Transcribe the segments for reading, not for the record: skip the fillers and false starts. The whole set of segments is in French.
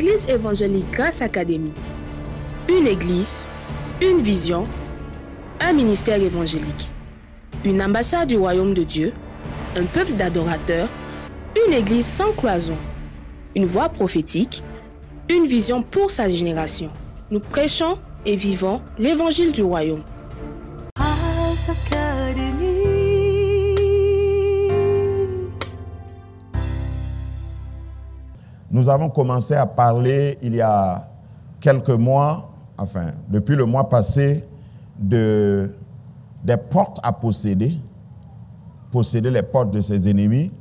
Église évangélique Grâce Académie. Une église, une vision, un ministère évangélique. Une ambassade du royaume de Dieu, un peuple d'adorateurs, une église sans cloison, une voix prophétique, une vision pour sa génération. Nous prêchons et vivons l'évangile du royaume. Nous avons commencé à parler il y a quelques mois, enfin depuis le mois passé, des portes à posséder les portes de ses ennemis.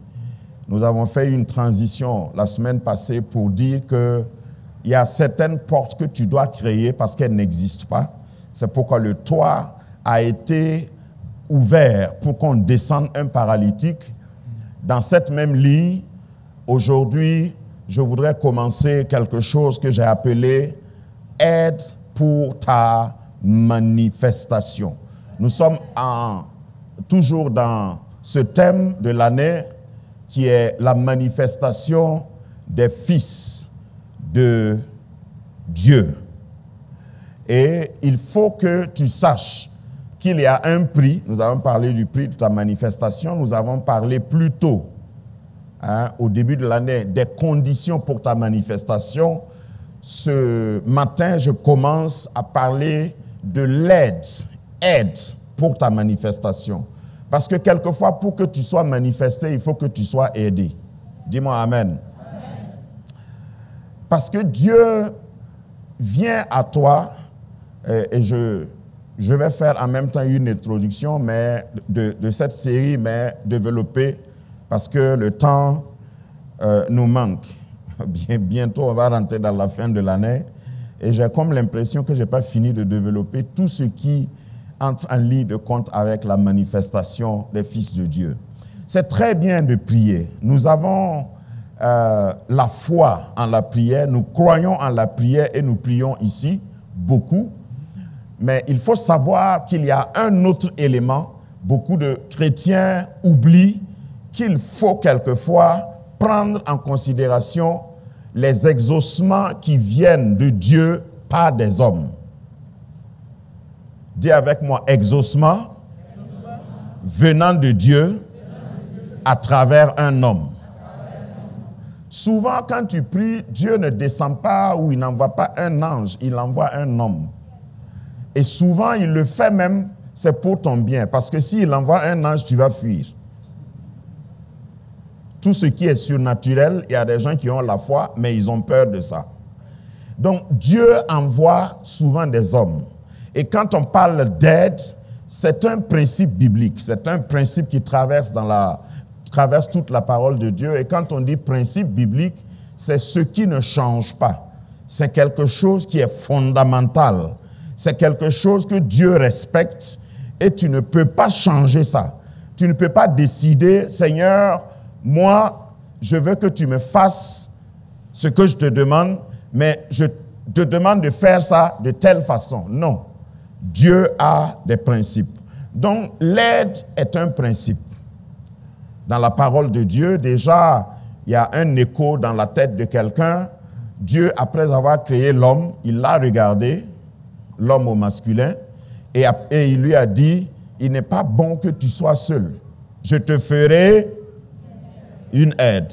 Nous avons fait une transition la semaine passée pour dire qu'il y a certaines portes que tu dois créer parce qu'elles n'existent pas. C'est pourquoi le toit a été ouvert pour qu'on descende un paralytique. Dans cette même ligne, aujourd'hui, je voudrais commencer quelque chose que j'ai appelé « Aide pour ta manifestation ». Nous sommes toujours dans ce thème de l'année qui est la manifestation des fils de Dieu. Et il faut que tu saches qu'il y a un prix. Nous avons parlé du prix de ta manifestation. Nous avons parlé plus tôt, au début de l'année, des conditions pour ta manifestation. Ce matin, je commence à parler de l'aide pour ta manifestation. Parce que quelquefois, pour que tu sois manifesté, il faut que tu sois aidé. Dis-moi Amen. Amen. Parce que Dieu vient à toi, et je vais faire en même temps une introduction mais de cette série, mais développée, parce que le temps nous manque. Bientôt, on va rentrer dans la fin de l'année, et j'ai comme l'impression que je n'ai pas fini de développer tout ce qui entre en ligne de compte avec la manifestation des fils de Dieu. C'est très bien de prier. Nous avons la foi en la prière, nous croyons en la prière et nous prions ici beaucoup. Mais il faut savoir qu'il y a un autre élément. Beaucoup de chrétiens oublient qu'il faut quelquefois prendre en considération les exaucements qui viennent de Dieu par des hommes. Dis avec moi, exaucement venant de Dieu à travers un homme. Souvent, quand tu pries, Dieu ne descend pas ou il n'envoie pas un ange, il envoie un homme. Et souvent, il le fait même, c'est pour ton bien. Parce que s'il envoie un ange, tu vas fuir. Tout ce qui est surnaturel, il y a des gens qui ont la foi, mais ils ont peur de ça. Donc, Dieu envoie souvent des hommes. Et quand on parle d'aide, c'est un principe biblique. C'est un principe qui traverse toute la parole de Dieu. Et quand on dit principe biblique, c'est ce qui ne change pas. C'est quelque chose qui est fondamental. C'est quelque chose que Dieu respecte et tu ne peux pas changer ça. Tu ne peux pas décider, Seigneur, moi, je veux que tu me fasses ce que je te demande, mais je te demande de faire ça de telle façon. Non. Dieu a des principes. Donc, l'aide est un principe. Dans la parole de Dieu, déjà, il y a un écho dans la tête de quelqu'un. Dieu, après avoir créé l'homme, il l'a regardé, l'homme au masculin, et il lui a dit, il n'est pas bon que tu sois seul. Je te ferai une aide.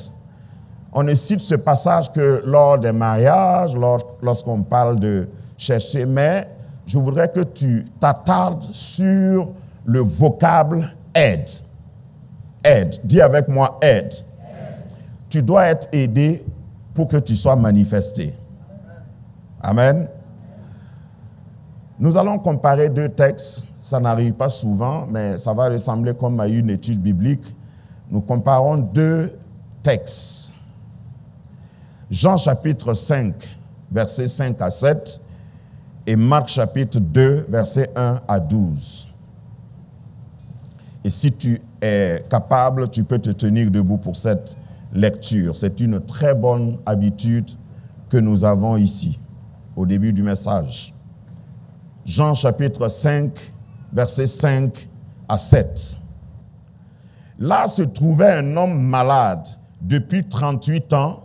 On ne cite ce passage que lors des mariages, lorsqu'on parle de chercher, mais je voudrais que tu t'attardes sur le vocable aide. Aide. Dis avec moi aide. Tu dois être aidé pour que tu sois manifesté. Amen. Nous allons comparer deux textes. Ça n'arrive pas souvent, mais ça va ressembler comme à une étude biblique. Nous comparons deux textes. Jean chapitre 5, versets 5 à 7, et Marc chapitre 2, versets 1 à 12. Et si tu es capable, tu peux te tenir debout pour cette lecture. C'est une très bonne habitude que nous avons ici, au début du message. Jean chapitre 5, versets 5 à 7. Là se trouvait un homme malade depuis 38 ans,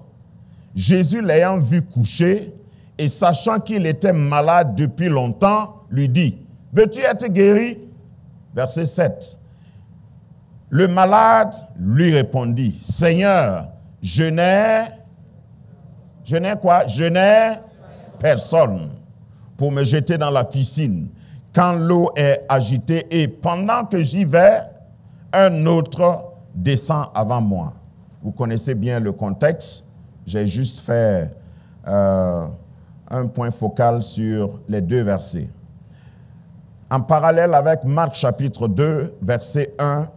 Jésus l'ayant vu coucher et sachant qu'il était malade depuis longtemps, lui dit, « Veux-tu être guéri ?» Verset 7. Le malade lui répondit, « Seigneur, je n'ai quoi? Je n'ai personne pour me jeter dans la piscine quand l'eau est agitée et pendant que j'y vais, un autre descend avant moi. » Vous connaissez bien le contexte. J'ai juste fait un point focal sur les deux versets. En parallèle avec Marc chapitre 2, verset 1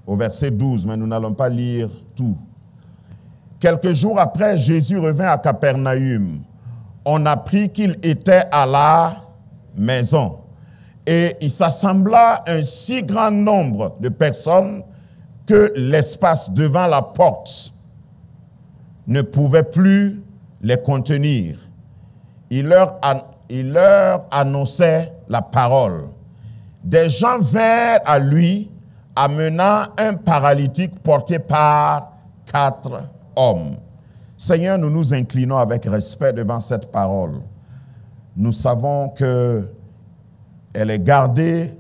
au verset 12, mais nous n'allons pas lire tout. Quelques jours après, Jésus revint à Capernaum. On apprit qu'il était à la maison. Et il s'assembla un si grand nombre de personnes que l'espace devant la porte ne pouvait plus les contenir. Il leur annonçait la parole. Des gens vinrent à lui, amenant un paralytique porté par 4 hommes. Seigneur, nous nous inclinons avec respect devant cette parole. Nous savons que elle est gardée,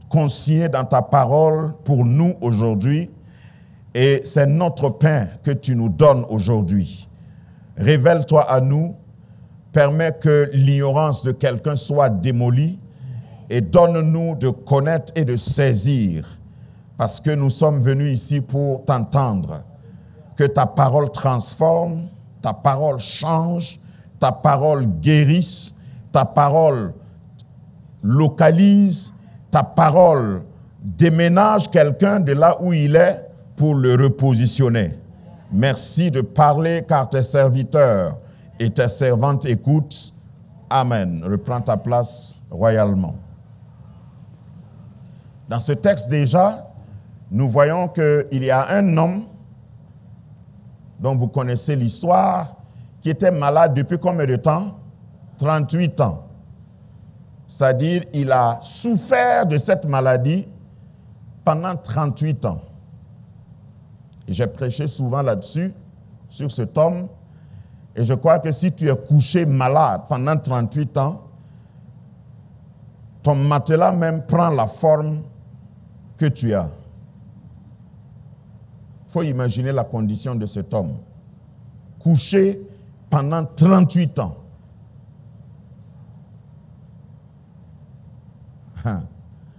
consignée dans ta parole pour nous aujourd'hui. Et c'est notre pain que tu nous donnes aujourd'hui. Révèle-toi à nous, permets que l'ignorance de quelqu'un soit démolie et donne-nous de connaître et de saisir, parce que nous sommes venus ici pour t'entendre. Que ta parole transforme, ta parole change, ta parole guérisse, ta parole localise, ta parole déménage quelqu'un de là où il est pour le repositionner. Merci de parler car tes serviteurs et tes servantes écoutent. Amen. Reprends ta place royalement. Dans ce texte déjà, nous voyons qu'il y a un homme dont vous connaissez l'histoire, qui était malade depuis combien de temps? 38 ans. C'est-à-dire, il a souffert de cette maladie pendant 38 ans. Et j'ai prêché souvent là-dessus, sur cet homme. Et je crois que si tu es couché malade pendant 38 ans, ton matelas même prend la forme que tu as. Il faut imaginer la condition de cet homme. Couché pendant 38 ans.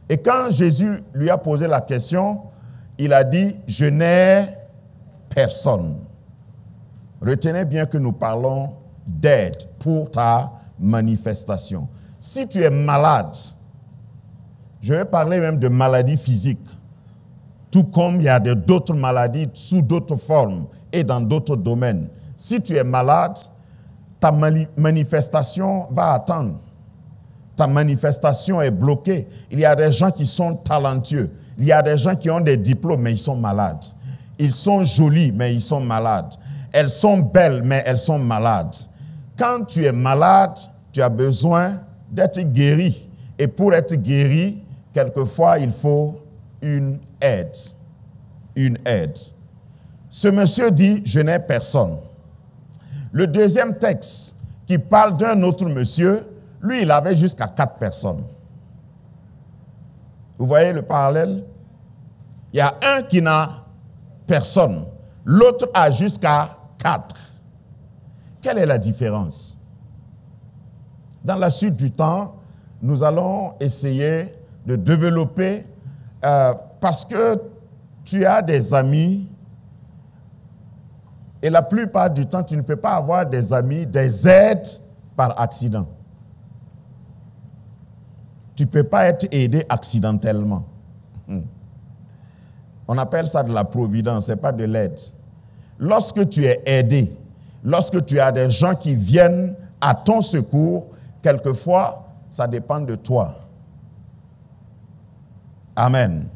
Et quand Jésus lui a posé la question, il a dit, « Je n'ai personne. » Retenez bien que nous parlons d'aide pour ta manifestation. Si tu es malade, je vais parler même de maladie physique, tout comme il y a d'autres maladies sous d'autres formes et dans d'autres domaines. Si tu es malade, ta manifestation va attendre. Ta manifestation est bloquée. Il y a des gens qui sont talentueux. Il y a des gens qui ont des diplômes, mais ils sont malades. Ils sont jolis, mais ils sont malades. Elles sont belles, mais elles sont malades. Quand tu es malade, tu as besoin d'être guéri. Et pour être guéri, quelquefois, il faut une aide. Une aide. Ce monsieur dit, je n'ai personne. Le deuxième texte qui parle d'un autre monsieur, lui, il avait jusqu'à 4 personnes. Vous voyez le parallèle? Il y a un qui n'a personne. L'autre a jusqu'à 4. Quelle est la différence? Dans la suite du temps, nous allons essayer de développer, parce que tu as des amis, et la plupart du temps, tu ne peux pas avoir des amis, des aides par accident. Tu ne peux pas être aidé accidentellement. On appelle ça de la providence, ce n'est pas de l'aide. Lorsque tu es aidé, lorsque tu as des gens qui viennent à ton secours, quelquefois, ça dépend de toi. Amen.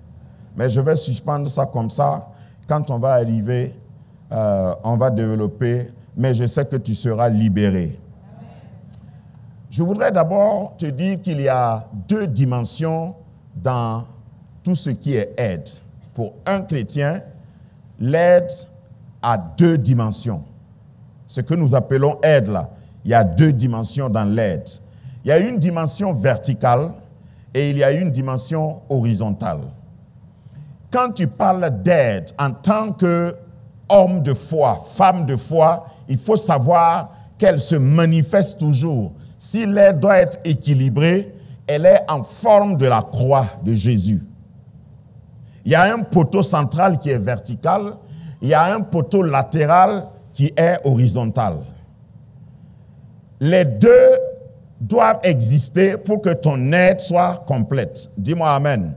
Mais je vais suspendre ça comme ça. Quand on va arriver, on va développer, mais je sais que tu seras libéré. Je voudrais d'abord te dire qu'il y a 2 dimensions dans tout ce qui est aide. Pour un chrétien, l'aide a deux dimensions. Ce que nous appelons aide là, il y a deux dimensions dans l'aide. Il y a une dimension verticale et il y a une dimension horizontale. Quand tu parles d'aide en tant qu'homme de foi, femme de foi, il faut savoir qu'elle se manifeste toujours. Si l'aide doit être équilibrée, elle est en forme de la croix de Jésus. Il y a un poteau central qui est vertical, il y a un poteau latéral qui est horizontal. Les deux doivent exister pour que ton aide soit complète. Dis-moi amen.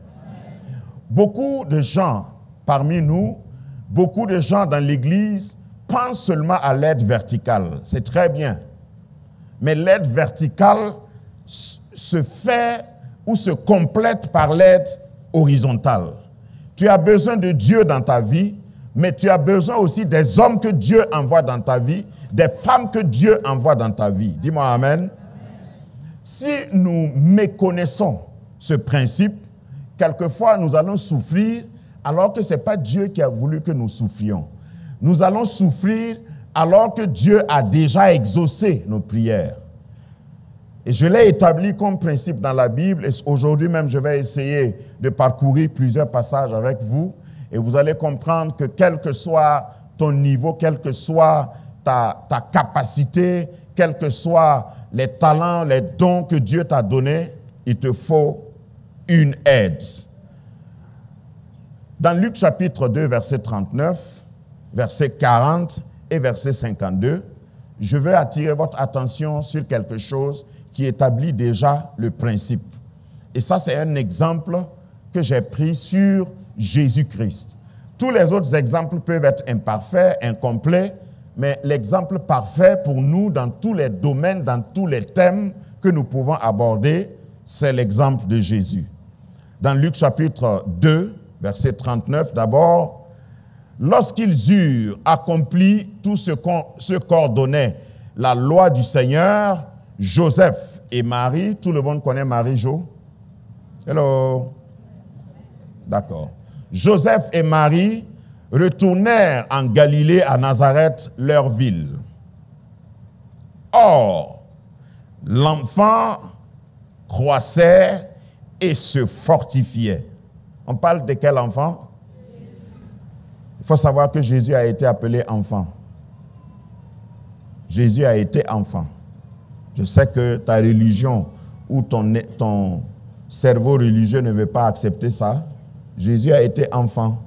Beaucoup de gens parmi nous, beaucoup de gens dans l'église pensent seulement à l'aide verticale. C'est très bien. Mais l'aide verticale se fait ou se complète par l'aide horizontale. Tu as besoin de Dieu dans ta vie, mais tu as besoin aussi des hommes que Dieu envoie dans ta vie, des femmes que Dieu envoie dans ta vie. Dis-moi amen. Si nous méconnaissons ce principe, quelquefois nous allons souffrir alors que ce n'est pas Dieu qui a voulu que nous souffrions. Nous allons souffrir alors que Dieu a déjà exaucé nos prières. Et je l'ai établi comme principe dans la Bible, et aujourd'hui même je vais essayer de parcourir plusieurs passages avec vous, et vous allez comprendre que quel que soit ton niveau, quelle que soit ta capacité, quels que soient les talents, les dons que Dieu t'a donnés, il te faut une aide. Dans Luc chapitre 2, verset 39, verset 40 et verset 52, je veux attirer votre attention sur quelque chose qui établit déjà le principe. Et ça, c'est un exemple que j'ai pris sur Jésus-Christ. Tous les autres exemples peuvent être imparfaits, incomplets, mais l'exemple parfait pour nous dans tous les domaines, dans tous les thèmes que nous pouvons aborder, c'est l'exemple de Jésus. Dans Luc chapitre 2, verset 39, d'abord, lorsqu'ils eurent accompli tout ce qu'ordonnait la loi du Seigneur, Joseph et Marie, tout le monde connaît Marie-Jo? Hello? D'accord. Joseph et Marie retournèrent en Galilée, à Nazareth, leur ville. Or, l'enfant croissait et se fortifiait. On parle de quel enfant? Il faut savoir que Jésus a été appelé enfant. Jésus a été enfant. Je sais que ta religion ou ton cerveau religieux ne veut pas accepter ça. Jésus a été enfant.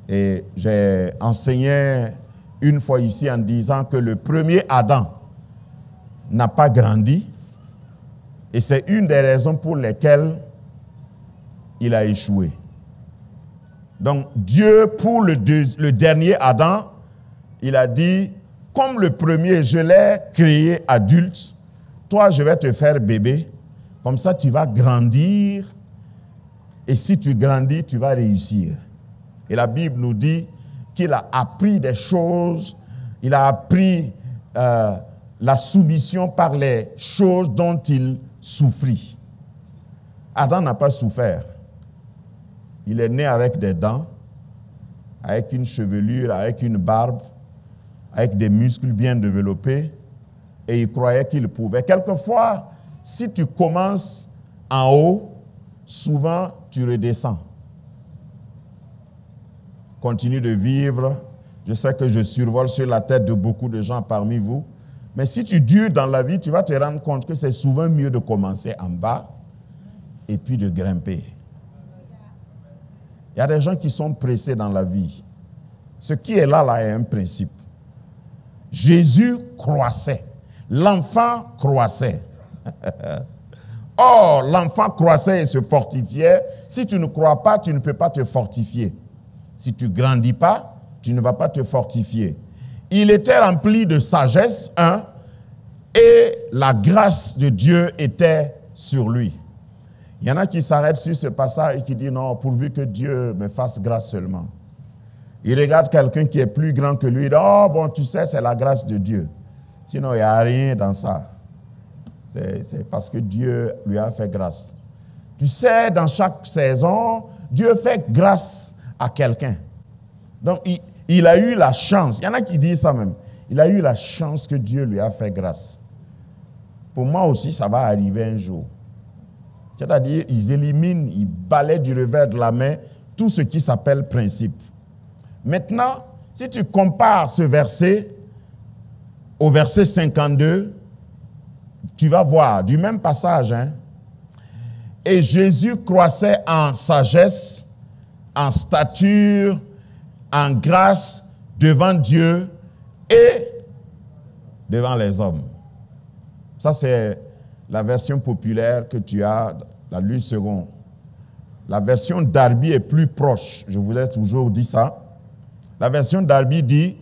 Et j'ai enseigné une fois ici en disant que le premier Adam n'a pas grandi. Et c'est une des raisons pour lesquelles il a échoué. Donc Dieu, pour le dernier Adam, il a dit, comme le premier, je l'ai créé adulte, toi je vais te faire bébé, comme ça tu vas grandir, et si tu grandis, tu vas réussir. Et la Bible nous dit qu'il a appris des choses, il a appris la soumission par les choses dont il souffrit. Adam n'a pas souffert. Il est né avec des dents, avec une chevelure, avec une barbe, avec des muscles bien développés, et il croyait qu'il pouvait. Quelquefois, si tu commences en haut, souvent tu redescends. Continue de vivre. Je sais que je survole sur la tête de beaucoup de gens parmi vous, mais si tu dures dans la vie, tu vas te rendre compte que c'est souvent mieux de commencer en bas et puis de grimper. Il y a des gens qui sont pressés dans la vie. Ce qui est là est un principe. Jésus croissait. L'enfant croissait. Or, l'enfant croissait et se fortifiait. Si tu ne crois pas, tu ne peux pas te fortifier. Si tu ne grandis pas, tu ne vas pas te fortifier. Il était rempli de sagesse, et la grâce de Dieu était sur lui. Il y en a qui s'arrêtent sur ce passage et qui disent non, pourvu que Dieu me fasse grâce seulement. Il regarde quelqu'un qui est plus grand que lui, il dit oh bon, tu sais, c'est la grâce de Dieu. Sinon, il n'y a rien dans ça. C'est parce que Dieu lui a fait grâce. Tu sais, dans chaque saison, Dieu fait grâce à quelqu'un. Donc, Il a eu la chance, il y en a qui disent ça même, il a eu la chance que Dieu lui a fait grâce. Pour moi aussi, ça va arriver un jour. C'est-à-dire, ils éliminent, ils balayent du revers de la main tout ce qui s'appelle principe. Maintenant, si tu compares ce verset au verset 52, tu vas voir, du même passage, hein, et Jésus croissait en sagesse, en stature, en grâce devant Dieu et devant les hommes. Ça, c'est la version populaire que tu as, la Louis II. La version Darby est plus proche, je vous ai toujours dit ça. La version Darby dit,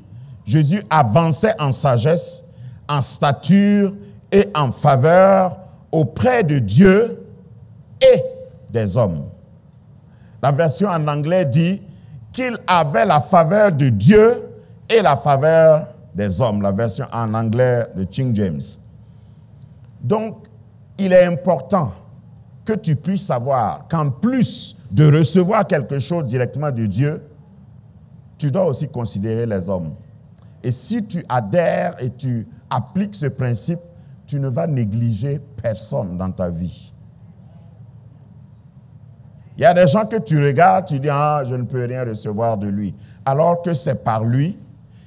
Jésus avançait en sagesse, en stature et en faveur auprès de Dieu et des hommes. La version en anglais dit qu'il avait la faveur de Dieu et la faveur des hommes. La version en anglais de King James. Donc, il est important que tu puisses savoir qu'en plus de recevoir quelque chose directement de Dieu, tu dois aussi considérer les hommes. Et si tu adhères et tu appliques ce principe, tu ne vas négliger personne dans ta vie. Il y a des gens que tu regardes, tu dis, ah, je ne peux rien recevoir de lui. Alors que c'est par lui,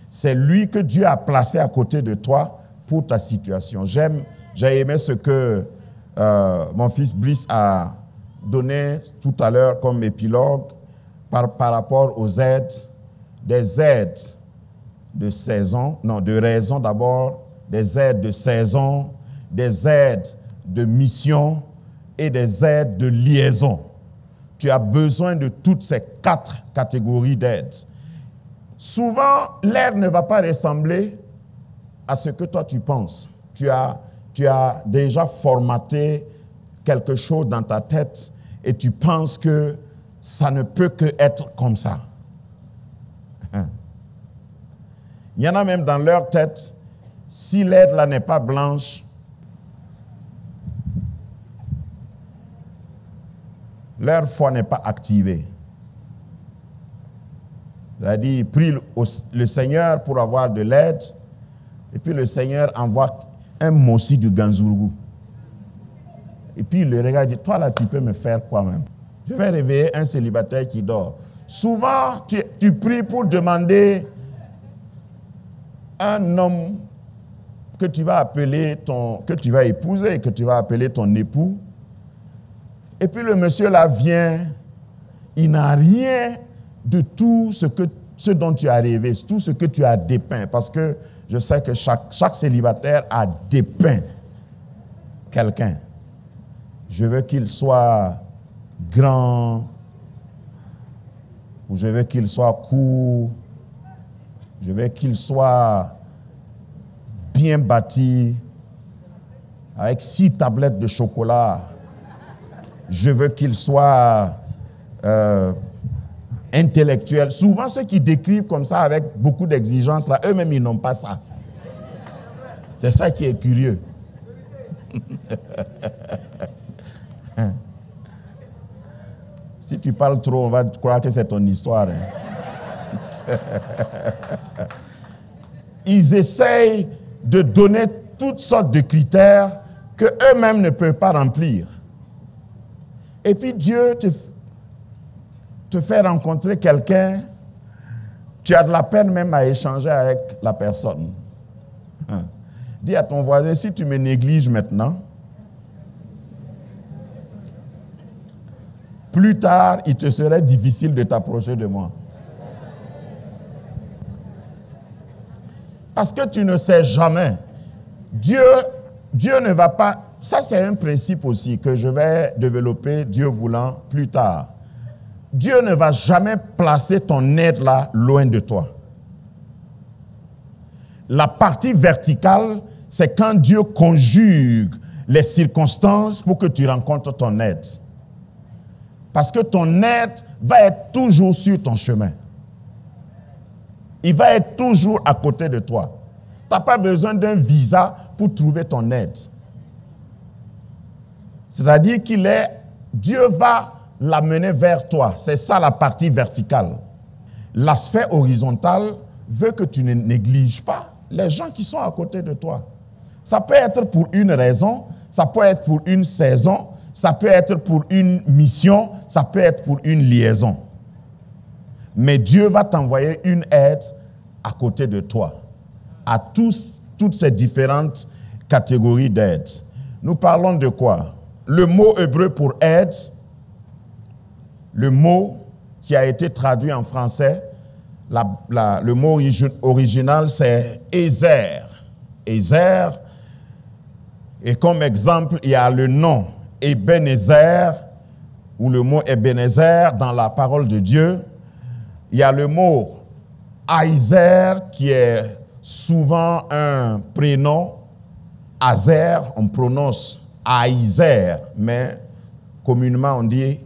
c'est lui que Dieu a placé à côté de toi pour ta situation. J'ai aimé ce que mon fils Bliss a donné tout à l'heure comme épilogue par rapport aux aides, des aides de saison, non, de raison d'abord, des aides de saison, des aides de mission et des aides de liaison. Tu as besoin de toutes ces 4 catégories d'aides. Souvent, l'aide ne va pas ressembler à ce que toi tu penses. Tu as déjà formaté quelque chose dans ta tête et tu penses que ça ne peut que être comme ça. Il y en a même dans leur tête, si l'aide là n'est pas blanche, leur foi n'est pas activée. C'est-à-dire, ils prient le Seigneur pour avoir de l'aide, et puis le Seigneur envoie un mossi du Ganzourgou. Et puis il le regarde et dit, toi là, tu peux me faire quoi même? Je vais réveiller un célibataire qui dort. Souvent, tu pries pour demander un homme que tu vas appeler que tu vas épouser, que tu vas appeler ton époux. Et puis le monsieur là vient, il n'a rien de tout ce dont tu as rêvé, tout ce que tu as dépeint. Parce que je sais que chaque célibataire a dépeint quelqu'un. Je veux qu'il soit grand, ou je veux qu'il soit court, je veux qu'il soit bien bâti, avec 6 tablettes de chocolat. Je veux qu'il soit intellectuel. Souvent, ceux qui décrivent comme ça avec beaucoup d'exigences, là, eux-mêmes, ils n'ont pas ça. C'est ça qui est curieux. Si tu parles trop, on va croire que c'est ton histoire. Hein. Ils essayent de donner toutes sortes de critères que eux-mêmes ne peuvent pas remplir. Et puis Dieu te fait rencontrer quelqu'un, tu as de la peine même à échanger avec la personne. Dis à ton voisin, si tu me négliges maintenant, plus tard, il te serait difficile de t'approcher de moi. Parce que tu ne sais jamais. Dieu ne va pas... Ça, c'est un principe aussi que je vais développer, Dieu voulant, plus tard. Dieu ne va jamais placer ton aide là, loin de toi. La partie verticale, c'est quand Dieu conjugue les circonstances pour que tu rencontres ton aide. Parce que ton aide va être toujours sur ton chemin. Il va être toujours à côté de toi. Tu n'as pas besoin d'un visa pour trouver ton aide. C'est-à-dire Dieu va l'amener vers toi. C'est ça la partie verticale. l'aspect horizontal veut que tu ne négliges pas les gens qui sont à côté de toi. Ça peut être pour une raison, ça peut être pour une saison, ça peut être pour une mission, ça peut être pour une liaison. Mais Dieu va t'envoyer une aide à côté de toi, à toutes ces différentes catégories d'aide. Nous parlons de quoi? Le mot hébreu pour aide, le mot qui a été traduit en français, le mot original c'est Ezer. Ezer, et comme exemple, il y a le nom Ebenezer, ou le mot Ebenezer dans la parole de Dieu. Il y a le mot Aizer, qui est souvent un prénom. Azer, on prononce Aizer, mais communément on dit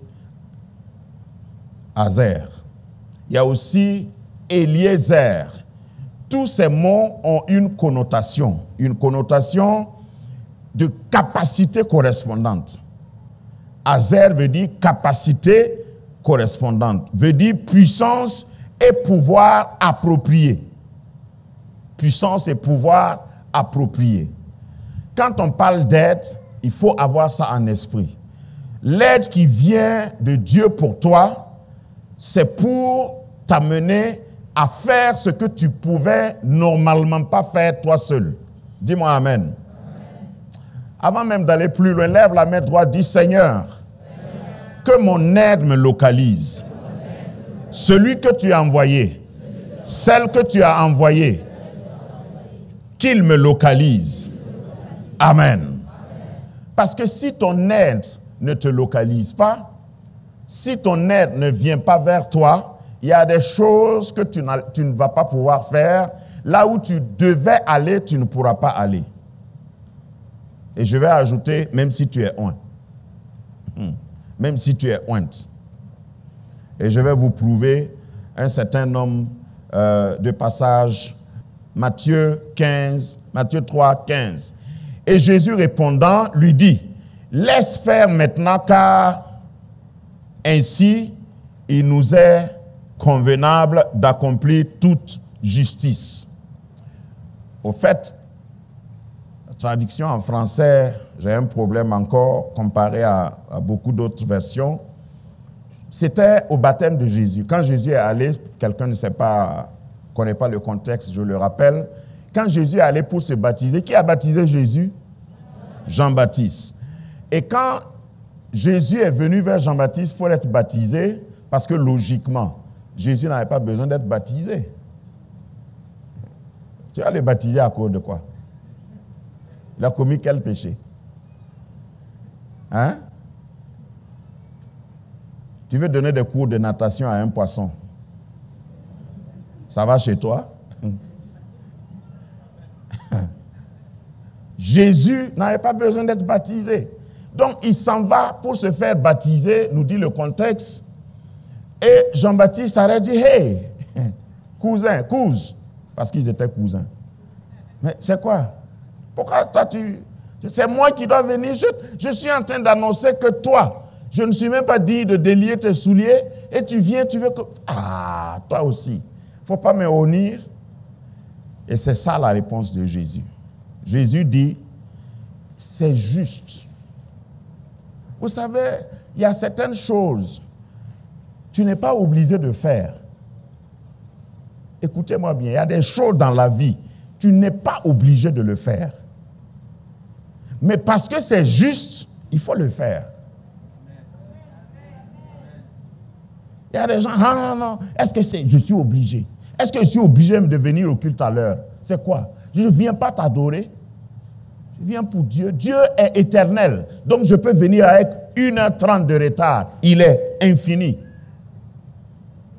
Azer. Il y a aussi Eliezer. Tous ces mots ont une connotation de capacité correspondante. Azer veut dire capacité correspondante, veut dire puissance et pouvoir approprié. Puissance et pouvoir approprié. Quand on parle d'aide, il faut avoir ça en esprit. L'aide qui vient de Dieu pour toi, c'est pour t'amener à faire ce que tu pouvais normalement pas faire toi seul. Dis-moi amen. Amen. Avant même d'aller plus loin, lève la main droite, dis Seigneur, que mon aide me localise. Celui que tu as envoyé, celle que tu as envoyée, qu'il me localise. Amen. Parce que si ton aide ne te localise pas, si ton aide ne vient pas vers toi, il y a des choses que tu ne vas pas pouvoir faire. Là où tu devais aller, tu ne pourras pas aller. Et je vais ajouter, même si tu es oint. Même si tu es ointe. Et je vais vous prouver un certain nombre de passages. Matthieu 3, 15. Et Jésus répondant, lui dit, laisse faire maintenant, car ainsi il nous est convenable d'accomplir toute justice. Au fait, la traduction en français, j'ai un problème encore comparé à beaucoup d'autres versions. C'était au baptême de Jésus. Quand Jésus est allé, quelqu'un ne connaît pas le contexte, je le rappelle. Quand Jésus est allé pour se baptiser, qui a baptisé Jésus? Jean-Baptiste. Et quand Jésus est venu vers Jean-Baptiste pour être baptisé, parce que logiquement, Jésus n'avait pas besoin d'être baptisé. Tu vas le baptiser à cause de quoi? Il a commis quel péché? Hein? Tu veux donner des cours de natation à un poisson? Ça va chez toi? Jésus n'avait pas besoin d'être baptisé. Donc, il s'en va pour se faire baptiser, nous dit le contexte. Et Jean-Baptiste aurait dit, hey, cousin, parce qu'ils étaient cousins. Mais c'est quoi? Pourquoi toi c'est moi qui dois venir, je suis en train d'annoncer que toi, je ne suis même pas dit de délier tes souliers, et tu viens, tu veux que... Ah, toi aussi, il ne faut pas me honnir. Et c'est ça la réponse de Jésus. Jésus dit, c'est juste. Vous savez, il y a certaines choses, tu n'es pas obligé de faire. Écoutez-moi bien, il y a des choses dans la vie, tu n'es pas obligé de le faire. Mais parce que c'est juste, il faut le faire. Il y a des gens, non, est-ce que je suis obligé? Est-ce que je suis obligé de venir au culte à l'heure? C'est quoi? Je ne viens pas t'adorer. Je viens pour Dieu. Dieu est éternel. Donc je peux venir avec 1h30 de retard. Il est infini.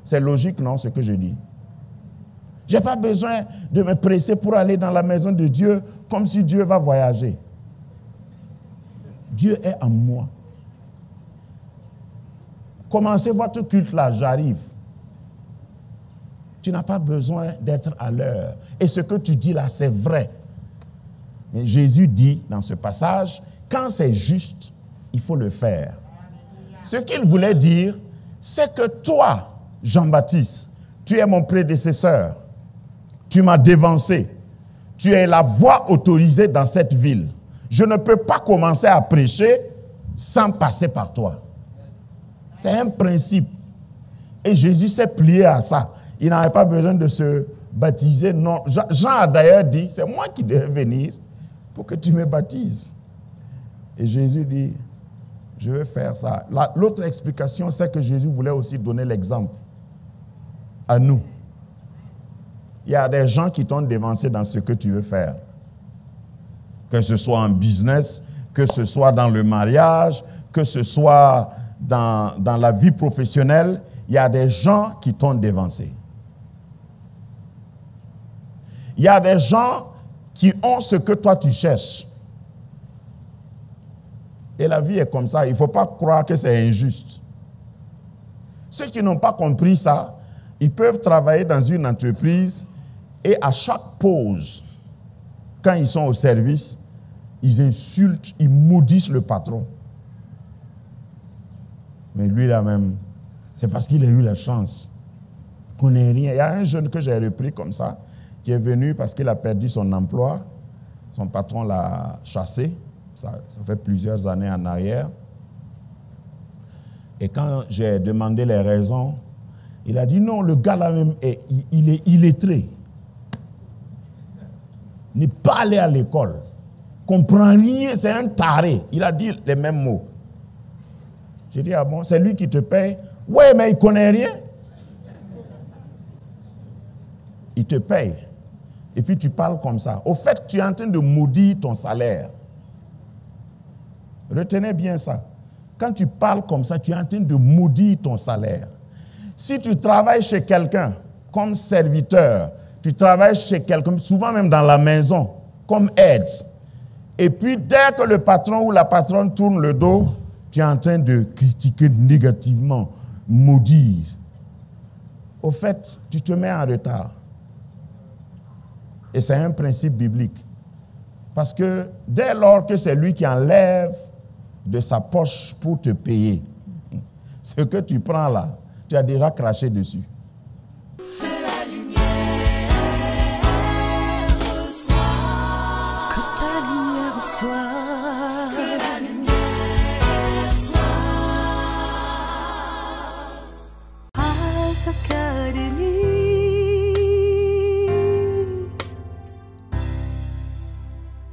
C'est logique, non, ce que je dis? Je n'ai pas besoin de me presser pour aller dans la maison de Dieu comme si Dieu va voyager. Dieu est en moi. Commencez votre culte là, j'arrive. Tu n'as pas besoin d'être à l'heure. Et ce que tu dis là, c'est vrai. Mais Jésus dit dans ce passage, quand c'est juste, il faut le faire. Ce qu'il voulait dire, c'est que toi, Jean-Baptiste, Tu es mon prédécesseur. Tu m'as dévancé. Tu es la voix autorisée dans cette ville. Je ne peux pas commencer à prêcher sans passer par toi. C'est un principe. Et Jésus s'est plié à ça. Il n'avait pas besoin de se baptiser. Non. Jean a d'ailleurs dit, c'est moi qui devais venir pour que tu me baptises. Et Jésus dit, je vais faire ça. L'autre explication, c'est que Jésus voulait aussi donner l'exemple à nous. Il y a des gens qui t'ont dévancé dans ce que tu veux faire. Que ce soit en business, que ce soit dans le mariage, que ce soit dans la vie professionnelle, il y a des gens qui t'ont dévancé. Il y a des gens qui ont ce que toi tu cherches. Et la vie est comme ça. Il ne faut pas croire que c'est injuste. Ceux qui n'ont pas compris ça, ils peuvent travailler dans une entreprise et à chaque pause, quand ils sont au service, ils insultent, ils maudissent le patron. Mais lui là même, c'est parce qu'il a eu la chance. Il ne connaît rien. Il y a un jeune que j'ai repris comme ça, qui est venu parce qu'il a perdu son emploi. Son patron l'a chassé. Ça fait plusieurs années en arrière. Et quand j'ai demandé les raisons, il a dit non, le gars là même, il est illettré. N'est pas allé à l'école. Comprend rien, c'est un taré. Il a dit les mêmes mots. J'ai dit, ah bon, c'est lui qui te paye? Ouais, mais il ne connaît rien. Il te paye. Et puis tu parles comme ça. Au fait, tu es en train de maudire ton salaire. Retenez bien ça. Quand tu parles comme ça, tu es en train de maudire ton salaire. Si tu travailles chez quelqu'un comme serviteur, tu travailles chez quelqu'un, souvent même dans la maison, comme aide, et puis dès que le patron ou la patronne tourne le dos, tu es en train de critiquer négativement, maudire. Au fait, tu te mets en retard. Et c'est un principe biblique. Parce que dès lors que c'est lui qui enlève de sa poche pour te payer, ce que tu prends là, tu as déjà craché dessus. Eyes of